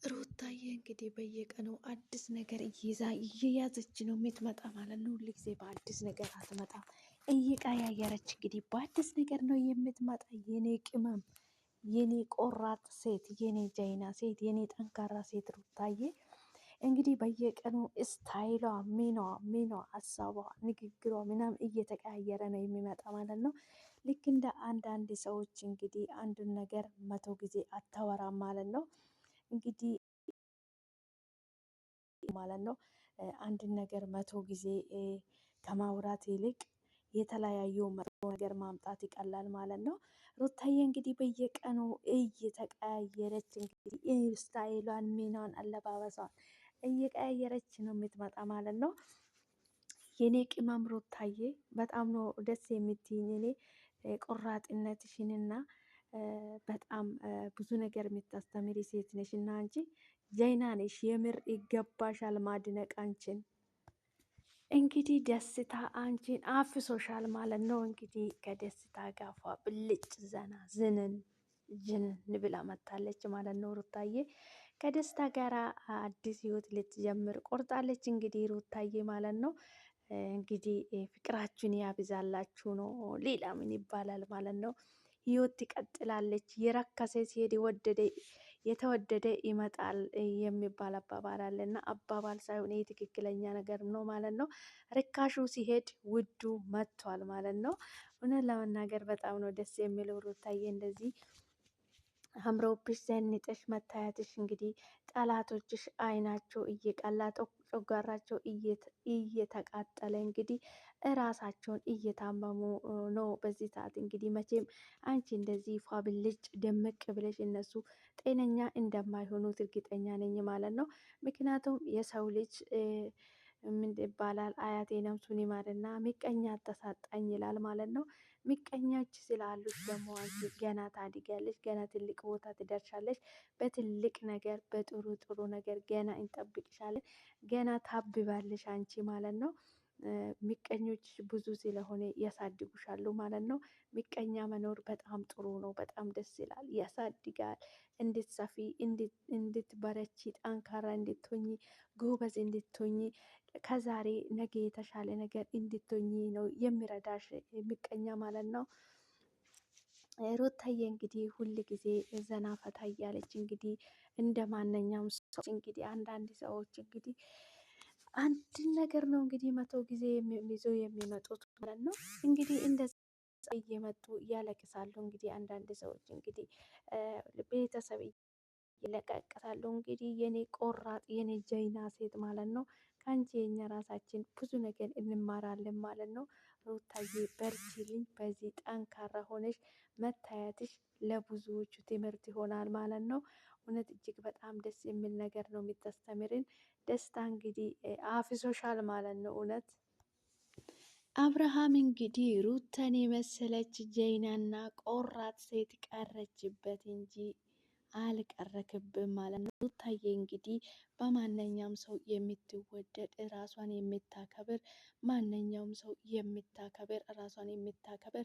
ሩታዬ እንግዲህ በየቀኑ አዲስ ነገር እየያዘች ነው የምትመጣ ማለት ነው። ሁልጊዜ በአዲስ ነገር አትመጣም። እየቀያየረች እንግዲህ በአዲስ ነገር ነው የምትመጣ። የኔ ቅመም፣ የኔ ቆራጥ ሴት፣ የኔ ጀይና ሴት፣ የኔ ጠንካራ ሴት ሩታዬ እንግዲህ በየቀኑ ስታይሏ፣ ሚኗ፣ ሀሳቧ፣ ንግግሯ ምናምን እየተቀያየረ ነው የሚመጣ ማለት ነው። ልክ እንደ አንዳንድ ሰዎች እንግዲህ አንዱን ነገር 100 ጊዜ አታወራም ማለት ነው። እንግዲህ ማለት ነው አንድን ነገር 100 ጊዜ ከማውራት ይልቅ የተለያዩ መጥፎ ነገር ማምጣት ይቀላል ማለት ነው። ሩታዬ እንግዲህ በየቀኑ እየተቀያየረች እንግዲህ ስታይሏን፣ ሚናን፣ አለባበሷን እየቀያየረች ነው የምትመጣ ማለት ነው። የኔ ቅመም ሩታዬ በጣም ነው ደስ የምትይኝ። እኔ ቆራጥነትሽንና በጣም ብዙ ነገር የምታስተምሪ ሴት ነሽ እና አንቺ ጀይና ነሽ። የምር ይገባሻል ማድነቅ አንቺን። እንግዲህ ደስታ አንቺን አፍሶሻል ማለት ነው። እንግዲህ ከደስታ ጋፋ ብልጭ ዘና ጅንን ብላ መታለች ማለት ነው። ሩታዬ ከደስታ ጋራ አዲስ ህይወት ልትጀምር ቆርጣለች እንግዲህ ሩታዬ ማለት ነው። እንግዲህ ፍቅራችሁን ያብዛላችሁ ነው። ሌላ ምን ይባላል ማለት ነው። ህይወት ትቀጥላለች። የረከሰ ሲሄድ የተወደደ ይመጣል የሚባል አባባል አለ እና አባባል ሳይሆን ይህ ትክክለኛ ነገር ነው ማለት ነው። ርካሹ ሲሄድ ውዱ መጥቷል ማለት ነው። እውነት ለመናገር በጣም ነው ደስ የሚለው ሩታዬ እንደዚህ አምሮብሽ ዘንጠሽ መታየትሽ። እንግዲህ ጠላቶችሽ አይናቸው እየቀላ ጮጋራቸው እየተቃጠለ እንግዲህ እራሳቸውን እየታመሙ ነው በዚህ ሰዓት። እንግዲህ መቼም አንቺ እንደዚህ ፏ ብልጭ ደመቅ ብለሽ እነሱ ጤነኛ እንደማይሆኑት እርግጠኛ ነኝ ማለት ነው። ምክንያቱም የሰው ልጅ ምን ይባላል አያቴ ነፍሱን ይማርና ምቀኛ አታሳጣኝ ይላል ማለት ነው። ምቀኞች ስላሉሽ ደግሞ አንቺ ገና ታድጊያለሽ፣ ገና ትልቅ ቦታ ትደርሻለሽ። በትልቅ ነገር በጥሩ ጥሩ ነገር ገና እንጠብቅሻለን። ገና ታብባለሽ አንቺ ማለት ነው። ምቀኞች ብዙ ስለሆነ ያሳድጉሻሉ ማለት ነው። ምቀኛ መኖር በጣም ጥሩ ነው። በጣም ደስ ይላል፣ ያሳድጋል። እንድትሰፊ፣ እንድትበረቺ፣ ጠንካራ እንድትሆኚ፣ ጎበዝ እንድትሆኚ፣ ከዛሬ ነገ የተሻለ ነገር እንድትሆኚ ነው የሚረዳሽ ምቀኛ ማለት ነው። ሩታዬ እንግዲህ ሁል ጊዜ ዘና ፈታ እያለች እንግዲህ እንደ ማንኛውም ሰው እንግዲህ አንዳንድ ሰዎች እንግዲህ አንድን ነገር ነው እንግዲህ 100 ጊዜ ይዘው የሚመጡት ማለት ነው። እንግዲህ እንደዛ እየመጡ ያለቅሳሉ። እንግዲህ አንዳንድ ሰዎች እንግዲህ ቤተሰብ ይለቀቅታሉ። እንግዲህ የኔ ቆራጥ የኔ ጀይና ሴት ማለት ነው። ከአንቺ የኛ ራሳችን ብዙ ነገር እንማራለን ማለት ነው። ሩታዬ በርቺልኝ። በዚህ ጠንካራ ሆነሽ መታየትሽ ለብዙዎቹ ትምህርት ይሆናል ማለት ነው። እውነት እጅግ በጣም ደስ የሚል ነገር ነው የምታስተምርን። ደስታ እንግዲህ አፍሶሻል ማለት ነው። እውነት አብርሃም እንግዲህ ሩተን የመሰለች ጀይናና ቆራጥ ሴት ቀረችበት እንጂ አልቀረክብም ማለት ነው። ሩታዬ እንግዲህ በማንኛውም ሰው የምትወደድ ራሷን የምታከብር ማንኛውም ሰው የምታከብር ራሷን የምታከብር